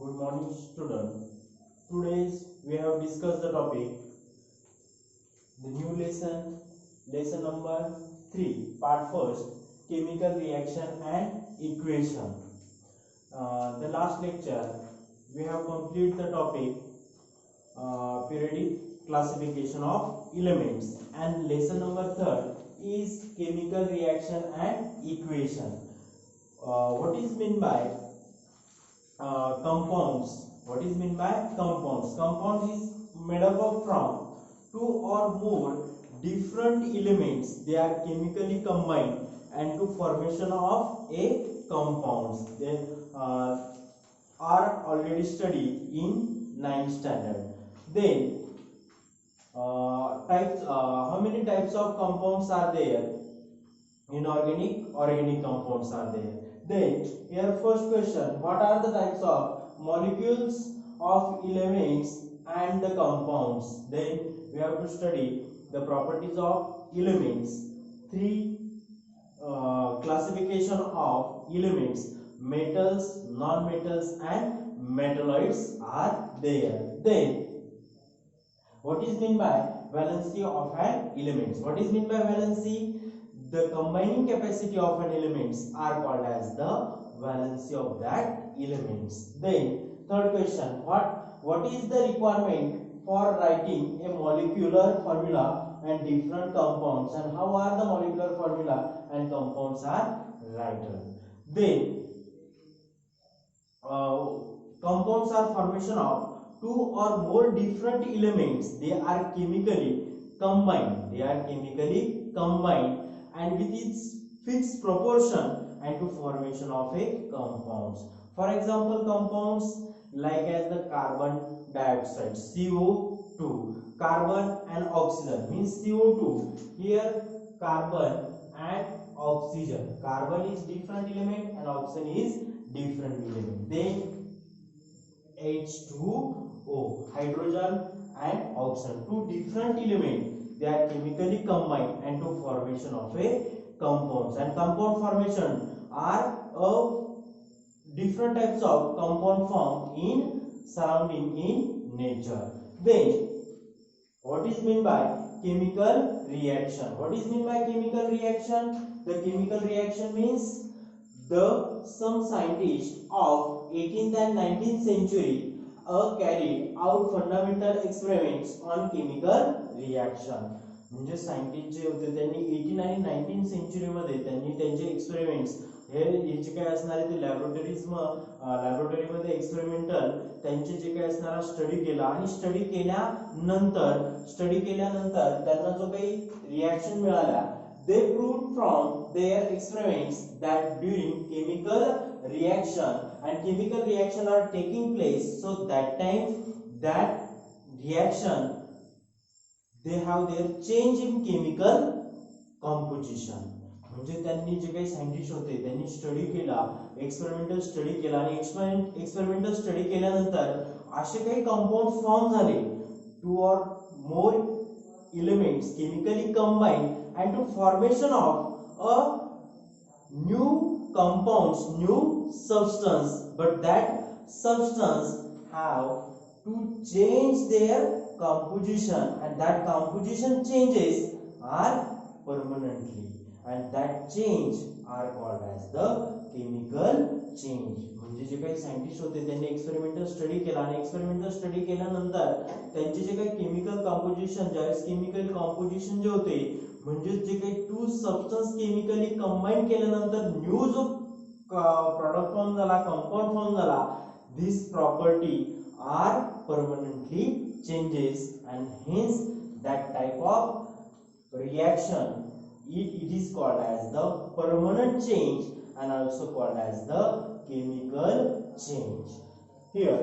Good morning, student. Today we have discussed the topic, the new lesson number 3, part first, chemical reaction and equation. The last lecture we have completed the topic, periodic classification of elements, and lesson number 3 is chemical reaction and equation. What is meant by compounds? What is meant by compounds? Compound is made up of from two or more different elements. They are chemically combined and to formation of a compounds. They are already studied in 9th standard. Then types. How many types of compounds are there? Inorganic, organic compounds are there. Then here first question, what are the types of molecules of elements and the compounds? Then we have to study the properties of elements. Three classification of elements: metals, non-metals and metalloids are there. Then what is meant by valency of an element? What is meant by valency? The combining capacity of an elements are called as the valency of that elements. Then third question, what is the requirement for writing a molecular formula and different compounds, and how are the molecular formula and compounds are written? Then compounds are formation of two or more different elements. They are chemically combined. They are chemically combined and with its fixed proportion and to formation of a compounds. For example, compounds like as the carbon dioxide, CO2, carbon and oxygen means CO2. Here carbon and oxygen. Carbon is different element and oxygen is different element. Then H2O, hydrogen and oxygen, two different elements. They are chemically combined and to formation of a compounds. And compound formation are different types of compound formed in surrounding in nature. Then what is meant by chemical reaction? What is meant by chemical reaction? The chemical reaction means some scientists of 18th and 19th century carried out fundamental experiments on chemical reaction. म्हणजे scientist जे होते त्यांनी 18 आणि 19 century मध्ये त्यांनी त्यांचे experiments हे जे काय असणार आहे ते लॅबोरेटरीमध्ये एक्सपेरिमेंटल त्यांचे जे काय असणार स्टडी केला आणि स्टडी केल्यानंतर त्यांना जो काही रिएक्शन मिळाला, they proved from their experiments that during chemical reaction are taking place, so that time that reaction they have their change in chemical composition. म्हणजे त्यांनी जे काही सायंटिस्ट होते त्यांनी स्टडी केला, एक्सपेरिमेंटल स्टडी केला आणि एक्सपेरिमेंटल स्टडी केल्यानंतर असे काही कंपाऊंड फॉर्म झाले, टू और मोर elements chemically combined and to formation of a new compounds, new substance, but that substance have to change their composition and that composition changes are permanently and that change are called as the chemical change. म्हणजे जे काही scientist होते त्यांनी experimental study केला आणि experimental study केल्यानंतर त्यांचे जे काही केमिकल कंपोजिशन ज्यावेळेस केमिकल कंपोजिशन जे होते म्हणजे जे काही टू सबस्टन्स केमिकली कंबाईन केल्यानंतर न्यू जो प्रॉडक्ट फॉर्म झाला, कंपाऊंड फॉर्म झाला, this property are permanently changes and hence that type of reaction it is called as the permanent change and also called as the chemical change. Here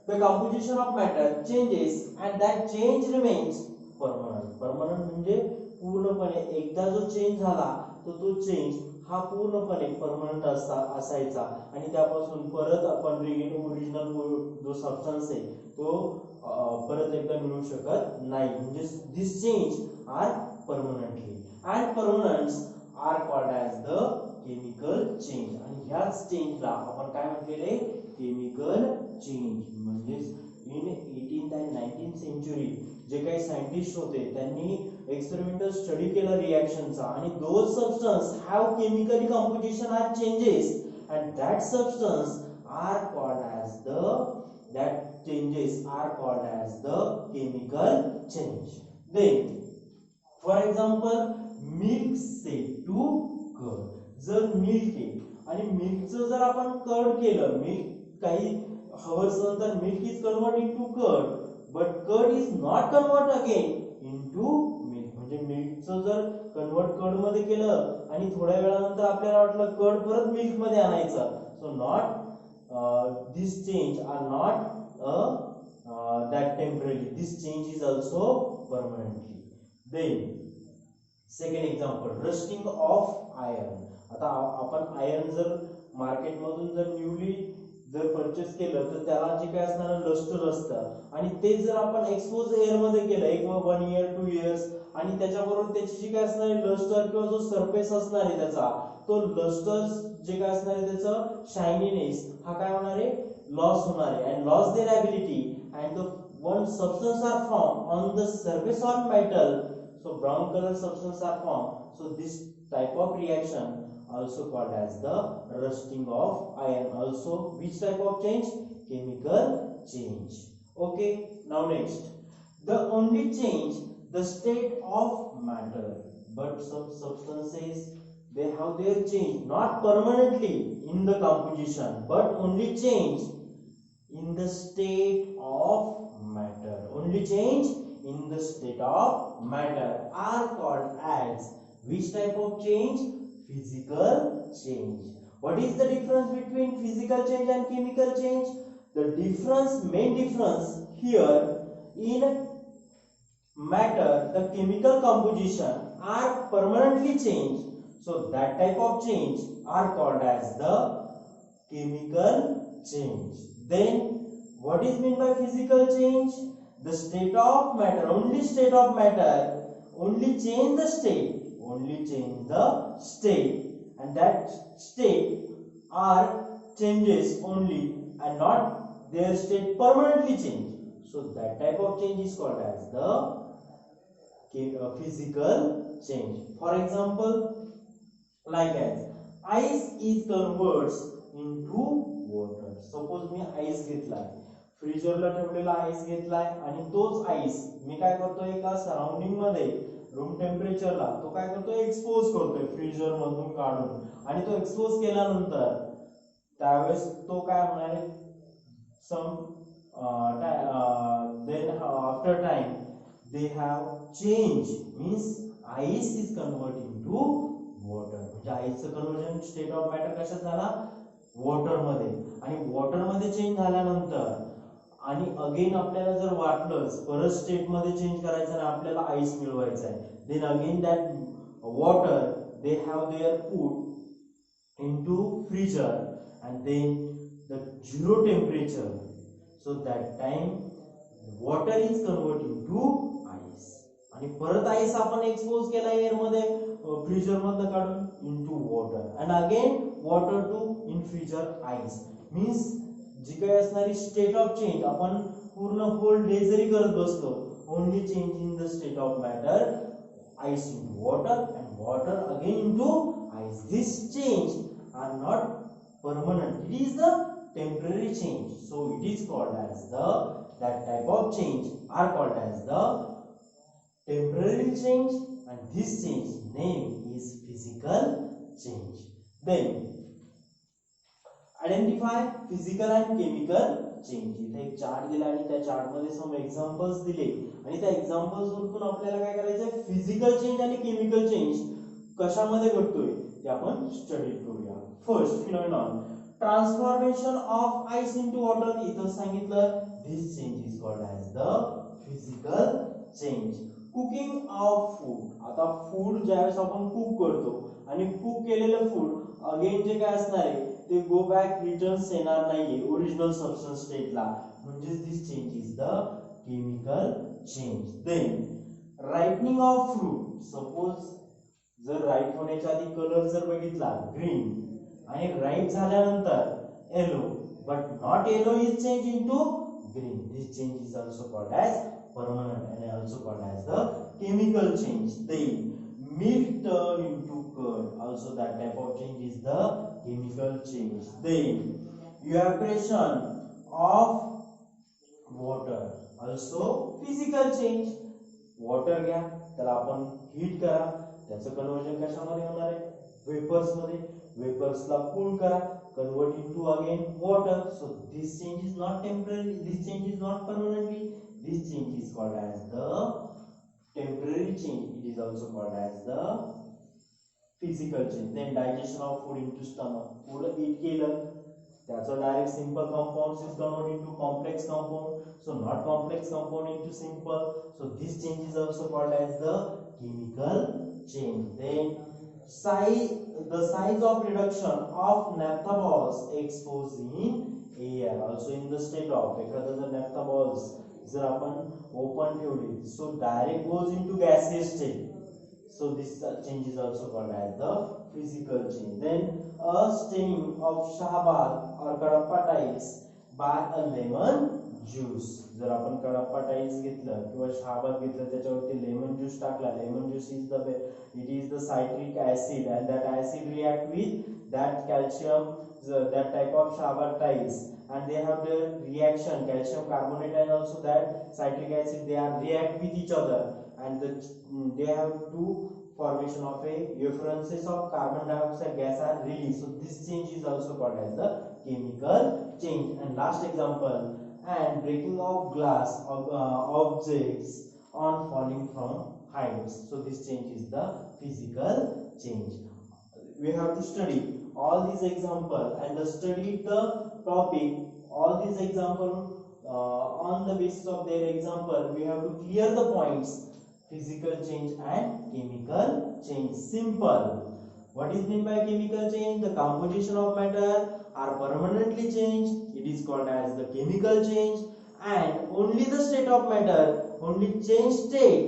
the composition of matter changes and that change remains permanent. Permanent म्हणजे पूर्णपणे एकदा जो change झाला तो change हा पूर्णपणे permanent असायचा आणि त्यापासून परत आपण ओरिजिनल जो सबस्टन्स आहे तो परत एकदा मिळू शकत नाही. म्हणजे this change are permanently and permanents are called as the chemical change. आणि ह्याच चेंजला आपण काय म्हटलेले, chemical सेंचुरी जे काही सायंटिस्ट होते त्यांनी एक्सपेरिमेंटल स्टडी केला रिएक्शनचा आणि those substance have chemically composition are changes and that substance are called as that changes are called as the chemical change. Then for example milk said to curd. जर milk आहे आणि मिल्कचं जर आपण curd केलं, milk काही hours नंतर milk is convert into curd, but curd is not convert again into milk. म्हणजे मिल्कचं जर कन्वर्ट कर्ड मध्ये केलं आणि थोड्या वेळानंतर आपल्याला वाटलं कर्ड परत मिल्क मध्ये आणायचं, so not this change are not that temporary. This change is also permanently. Then second example, rusting of iron. आता आपण आयर्न जर मार्केट मधून जर न्यूली जर परचेस केलं तर त्याला जे काय असणार लस्टर असतं आणि ते जर आपण एक्सपोज एअर मध्ये केलं एक 1 year 2 years आणि त्याच्याबरोबर त्याची जी काय असणार लस्टर किंवा जो सरफेस असणार आहे त्याचा तो लस्टर जे काय असणार आहे त्याचं शायनीनेस हा काय होणार आहे लॉस होणार आहे and loss there ability and the one substance are form on the surface of metal, so brown colour substance are form. So this type of reaction also called as the rusting of iron. Also which type of change? Chemical change. Okay, now next, the only change the state of matter, but some substances they have their change not permanently in the composition but only change in the state of matter. Only change in the state of matter are called as which type of change? Physical change. What is the difference between physical change and chemical change? The difference, main difference here, in matter the chemical composition are permanently changed, so that type of change are called as the chemical change. Then what is meant by physical change? The state of matter, only state of matter, only change the state, only change the state, and that state are changes only and not their state permanently change, so that type of change is called as the physical change. For example, like as ice is converts into water. Suppose me ice घेतलाय, फ्रीजरला ठेवलेला ice घेतलाय आणि तोच ice मी काय करतोय एका surrounding मध्ये room टेम्परेचरला तो काय करतोय एक्सपोज करतोय फ्रीजर मधून काढून आणि तो एक्सपोज केल्यानंतर त्यावेळेस तो काय होणार आहे सम then after time they have changed, means ice is converted into water. म्हणजे आईसचं कन्वर्जन स्टेट ऑफ मॅटर कशात झाला वॉटर मध्ये आणि वॉटर मध्ये चेंज झाल्यानंतर आणि अगेन आपल्याला जर वाटलंच परत स्टेट मध्ये चेंज करायचं आणि आपल्याला आईस मिळवायचं आहे, then again that water they have their put into freezer and then the zero temperature, so that time water is converted into ice आणि परत आईस आपण एक्सपोज केला एअर मध्ये फ्रीजर मधनं काढून into water and again water to in freezer ice, means जी काही असणारी state of change आपण पूर्ण होल डे जरी करत बसलो, only change in the state of matter ice into water and water again into ice. This change are not permanent, it is the temporary change, so it is called as the that type of change are called as the temporary change and this change name is physical change. Then identify physical and chemical change. इथे एक chart दिला आणि त्या chart मध्ये some examples दिले आणि त्या examples वरून आपल्याला काय करायचंय फिजिकल चेंज आणि केमिकल चेंज कशामध्ये घडतोय ते आपण स्टडी करूया. First phenomenon transformation of ice into water. इथं सांगितलं this change is called as the physical change. Cooking of food. आता फूड ज्यावेळेस आपण कुक करतो आणि कुक केलेलं फूड अगेन जे काय असणार आहे ते गो बॅक रिटर्न्स येणार नाहीये ओरिजिनल सबस्टन्स स्टेटला, म्हणजे this change is the chemical change. Then ripening of fruit. Suppose जर राईप होण्याच्या आधी कलर जर बघितला ग्रीन आणि राईप झाल्यानंतर yellow, but not yellow is change into green. This change is also called as permanent and also called as the chemical change. Then milk turn into curd. Also that type of change is the chemical change. Then evaporation of water. Also physical change. Water घ्या त्याला आपण heat करा त्याचं conversion कशामध्ये होणार आहे vapours मध्ये वेपर्सला कूल करा convert into again water so this change is not temporary this change is not permanently this change is called as the temporary change it is also called as the physical change then digestion of food into stomach food eat केलं त्याचं direct simple compounds is convert into complex compound so not complex compound into simple so this change is also called as the chemical change then the size of reduction of naphtha balls exposed in air also in the state of एखादा जर naphtha balls जर आपण open ठेवली so direct goes into gaseous state so this change is also called as the physical change then a stain of shahbaz or kadappa tiles by a lemon juice जर आपण Kadapa tiles घेतलं किंवा शहाबाद घेतलं त्याच्यावरती lemon juice टाकला lemon juice is the it is the citric acid and that acid react with that calcium that type of shahbaz tiles and they have their reaction calcium carbonate and also that citric acid they are react with each other and they have two formation of a effluences of carbon dioxide gas are released so this change is also called as the chemical change and last example and breaking of glass of objects on falling from heights so this change is the physical change we have to study all these example and study the topic all these example on the basis of their example we have to clear the points physical change and chemical change simple what is meant by chemical change the composition of matter are permanently changed it is called as the chemical change and only the state of matter only change state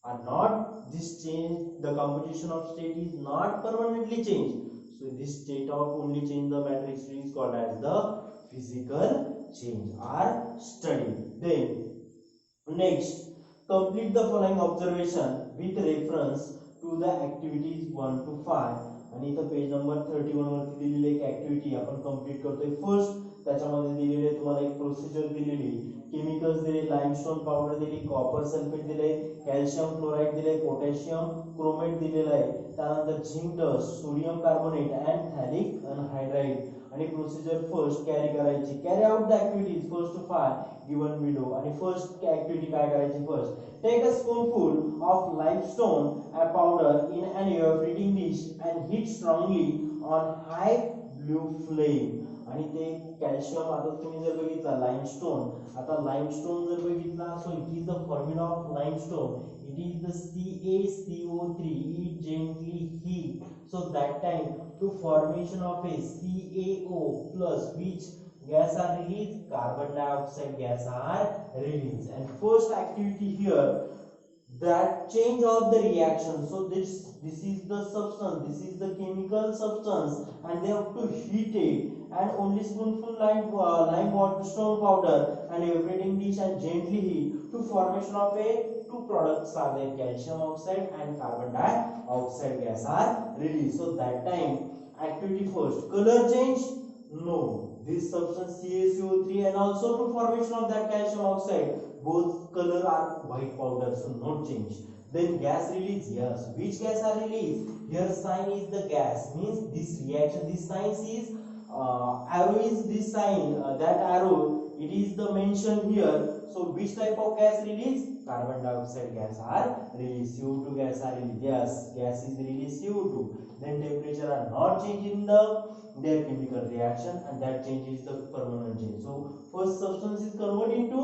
are not this change the composition of state is not permanently changed so this state of only change the matter is called as the physical change are studied then next complete the following observation with reference to the activities 1 to 5 आणि इथं page number 31 वरती दिलेली एक activity आपण complete करतोय first त्याच्यामध्ये दिलेले तुम्हाला एक प्रोसिजर दिलेली केमिकल्स दिले लाइमस्टोन पावडर दिली कॉपर सल्फेट दिले कॅल्शियम क्लोराइड दिले पोटॅशियम क्रोमेट दिलेला आहे त्यानंतर zinc dust sodium carbonate and phthalic anhydride आणि प्रोसिजर फर्स्ट कॅरी करायची carry out the activities first to 5 given below आणि फर्स्ट ऍक्टिव्हिटी काय करायची first take a spoonful of limestone powder in an evaporating dish and heat strongly on high blue flame आणि ते calcium आता तुम्ही जर बघितला लाइमस्टोन आता लाइमस्टोन जर बघितला so it is the formula of limestone it is the CaCO3 it gently heat so that time to formation of a CaO plus which gas are released carbon dioxide gas are released and first activity here that change of the reaction so this is the substance this is the chemical substance and they have to heat it and only spoonful lime water stone powder and evaporating dish and gently heat to formation of a two products are there calcium oxide and carbon dioxide gas are released so that time activity first color change no this substance CaCO3 and also to formation of that calcium oxide both color are white powder so no change then gas release yes which gas are released here sign is the gas means this reaction this sign is arrow is this sign that arrow it is the mention here so which type of gas release carbon dioxide gas are released CO2 gas are released yes gas is released CO2 then temperature are not changed in their chemical reaction and that change is the permanent change so first substance is converted into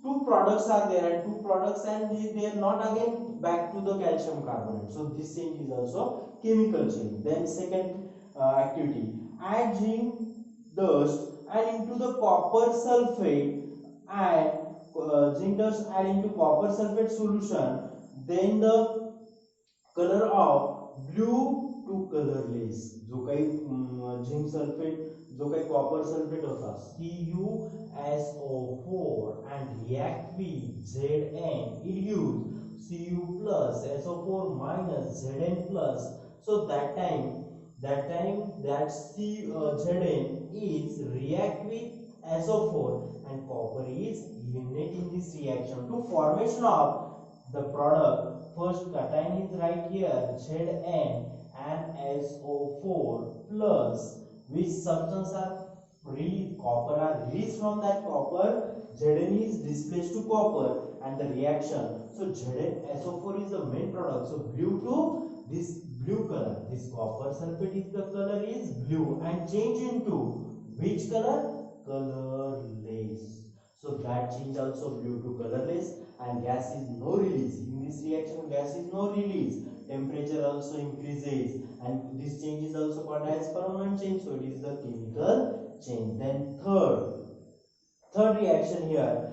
two products are there and two products and they are not again back to the calcium carbonate so this change is also chemical change then second activity add zinc dust and into the copper sulfate and zinc dust add into copper sulfate solution then the color of blue to colourless, जो काही zinc sulphate, जो काही copper sulphate होता CuSO4 and react with Zn, it gives Cu plus SO4 minus Zn plus. So that time that Zn is react with SO4 and copper is eliminated in this reaction to formation of the product. First cation is right here Zn and SO4 plus which substance are released, copper are released from that copper. Zn is displaced to copper and the reaction. So Zn SO4 is the main product. So blue to this blue color, this copper sulfate is the color is blue and change into which color? Colorless. So that change also blue to colorless and gas is no release. In this reaction gas is no release. Temperature also increases and this change is also called as permanent change. So it is the chemical change. Then third reaction here.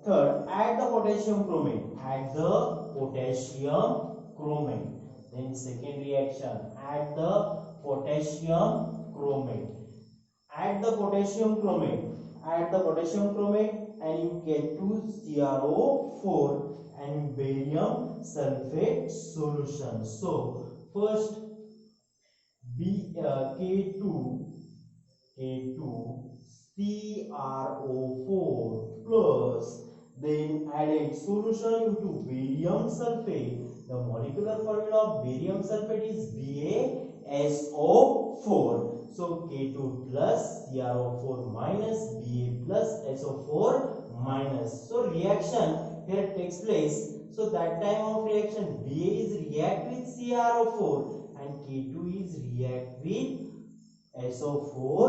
Third, add the potassium chromate. Add the potassium chromate. Then second reaction, add the potassium chromate. Add the potassium chromate. Add the potassium chromate and you get to CrO4 and barium sulfate solution. So first K2 CrO4 plus then added solution into barium sulfate. The molecular formula of barium sulfate is BaSO4. So K2 plus CrO4 minus Ba plus SO4 minus. So reaction here takes place. So that time of reaction Ba is react with CrO4 and K2 is react with SO4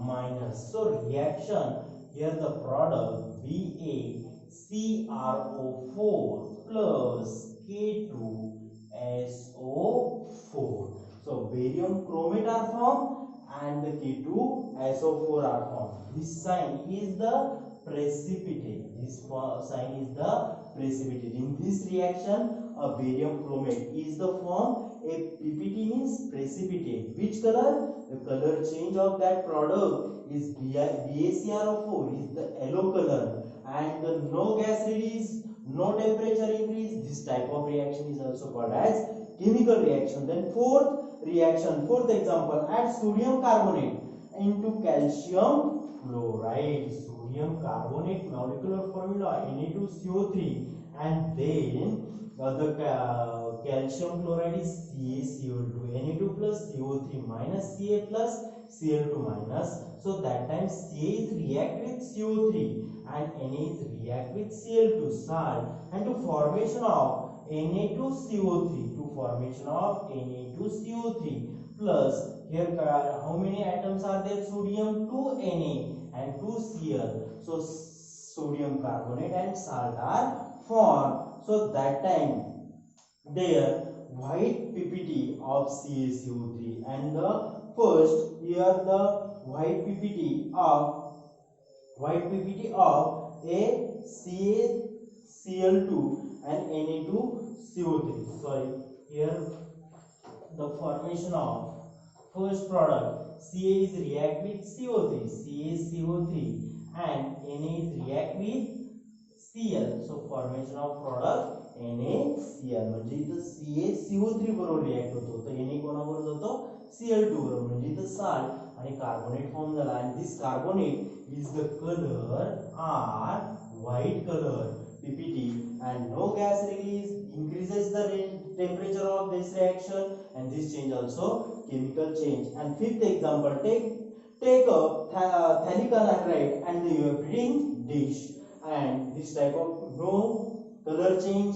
minus. So reaction here the product BaCrO4 plus K2SO4. So barium chromate are formed and the K2SO4 are formed. This sign is the precipitate. This sign is the precipitate. In this reaction a barium chromate is the form. A PPT means precipitate. Which color? The color change of that product is BaCrO4 is the yellow color and the no gas release, no temperature increase. This type of reaction is also called as chemical reaction. Then fourth example, add sodium carbonate into calcium fluoride. Sodium carbonate molecular formula Na2CO3 and then the calcium chloride is CaCO2. Na2 plus CO3 minus Ca plus Cl2 minus. So that time Ca is react with CO3 and Na is react with Cl2 salt and to formation of Na2CO3 plus here how many atoms are there? Sodium 2 Na and 2 Cl. So sodium carbonate and salt are formed. So that time there white PPT of CaCO3 and the first here the white PPT of a CaCl2 and Na2CO3. Sorry, here the formation of first product Ca is react with CO3, CaCO3 and Na is react with Cl. So formation of product NaCl म्हणजे इथं CaCO3 बरोबर react होतो तर Na कोणाबरोबर जातो Cl2 बरोबर म्हणजे इथं साल्ट आणि कार्बोनेट फॉर्म झाला आणि this carbonate is the colour are white color PPT and no gas release increases the temperature of this reaction and this change also chemical change. And fifth example, take a thallic anhydride and you are feeding dish and this type of no color change,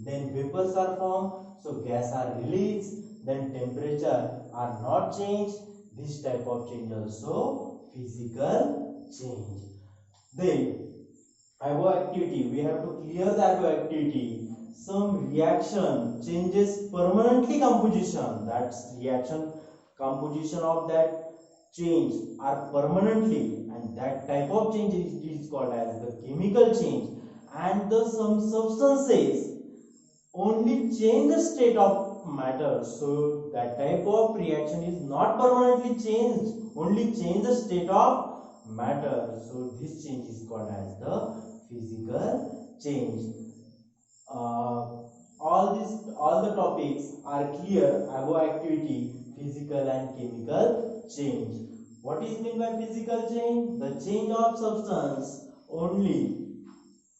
then vapors are formed, so gas are released, then temperature are not changed. This type of change also physical change. Then abioactivity, we have to clear the abioactivity. Some reaction changes permanently composition, that's reaction composition of that change are permanently and that type of change is called as the chemical change. And the some substances only change the state of matter, so that type of reaction is not permanently changed, only change the state of matter. So this change is called as the physical change. All the topics are clear above activity, physical and chemical change. What is meant by physical change? The change of substance, only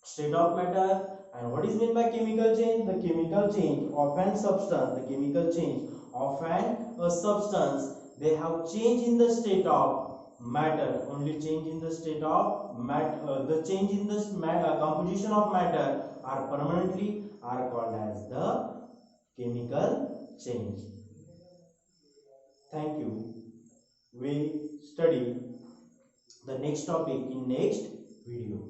state of matter. And what is meant by chemical change? The chemical change of an substance, the chemical change of a substance, they have change in the state of matter, only change in the state of matter. The change in the composition of matter are permanently are called as the chemical change. Thank you. We study the next topic in next video.